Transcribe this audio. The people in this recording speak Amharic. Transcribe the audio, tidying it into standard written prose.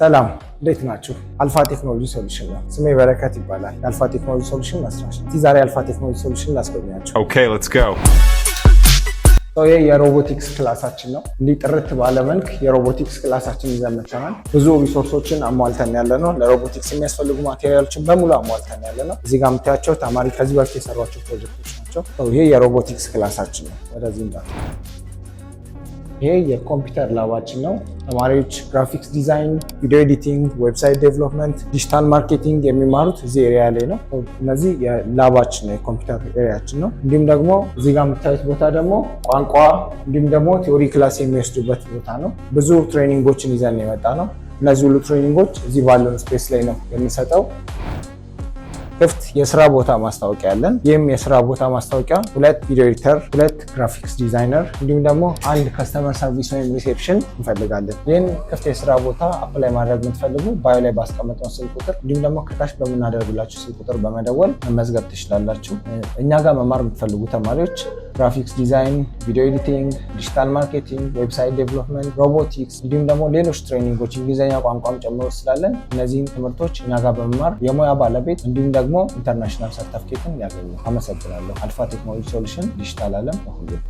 ሰላም እንዴት ናችሁ? አልፋ ቴክኖሎጂ ሶሉሽን ነው። ስሜ በረከት ይባላል። የአልፋ ቴክኖሎጂ ሶሉሽን መስራች ነኝ። ዛሬ አልፋ ቴክኖሎጂ ሶሉሽን ላስጎብኛችሁ። Okay, let's go. ይሄ የሮቦቲክስ ክላሳችን ነው። እንዲህ ጥርት ባለ መልክ የሮቦቲክስ ክላሳችን ይዘን መጥተናል። ብዙ ሪሶርሶችን አሟልተን ያለ ነው። ለሮቦቲክስ የሚያስፈልጉ ማቴሪያሎችን በሙሉ አሟልተን ያለ ነው። እዚህ ጋር የምታያቸው ተማሪ ከዚህ በፊት የሰሯቸው ፕሮጀክቶች ናቸው። ይሄ የሮቦቲክስ ክላሳችን ነው። ወደዚህ እንዳ ይሄ የኮምፒውተር ላባችን ነው። ተማሪዎች ግራፊክስ ዲዛይን፣ ቪዲዮ ኤዲቲንግ፣ ዌብሳይት ዴቨሎፕመንት፣ ዲጂታል ማርኬቲንግ የሚማሩት እዚህ ኤሪያ ላይ ነው። እነዚህ የላባችን ነው፣ የኮምፒውተር ኤሪያችን ነው። እንዲሁም ደግሞ እዚህ ጋር የምታዩት ቦታ ደግሞ ቋንቋ እንዲሁም ደግሞ ቲዮሪ ክላስ የሚወስዱበት ቦታ ነው። ብዙ ትሬኒንጎችን ይዘን የመጣ ነው። እነዚህ ሁሉ ትሬኒንጎች እዚህ ባለን ስፔስ ላይ ነው የምንሰጠው። ክፍት የስራ ቦታ ማስታወቂያ አለን። ይህም የስራ ቦታ ማስታወቂያ 2 ቪዲዮ ኤዲተር፣ 2 ግራፊክስ ዲዛይነር እንዲሁም ደግሞ 1 ከስተመር ሰርቪስ ወይም ሪሴፕሽን እንፈልጋለን። ይህን ክፍት የስራ ቦታ አፕላይ ማድረግ የምትፈልጉ ባዮ ላይ ባስቀመጠው ስልክ ቁጥር እንዲሁም ደግሞ ከታች በምናደርግላችሁ ስልክ ቁጥር በመደወል መመዝገብ ትችላላችሁ። እኛ ጋር መማር የምትፈልጉ ተማሪዎች ግራፊክስ ዲዛይን፣ ቪዲዮ ኤዲቲንግ፣ ዲጂታል ማርኬቲንግ፣ ዌብሳይት ዴቨሎፕመንት፣ ሮቦቲክስ እንዲሁም ደግሞ ሌሎች ትሬኒንጎች እንግሊዝኛ ቋንቋም ጨምሮ ስላለን እነዚህን ትምህርቶች እኛ ጋር በመማር የሙያ ባለቤት እንዲሁም ደግሞ ኢንተርናሽናል ሰርተፍኬትን ያገኙ። አመሰግናለሁ። አልፋ ቴክኖሎጂ ሶሉሽን ዲጂታል ዓለም ለሁሉም።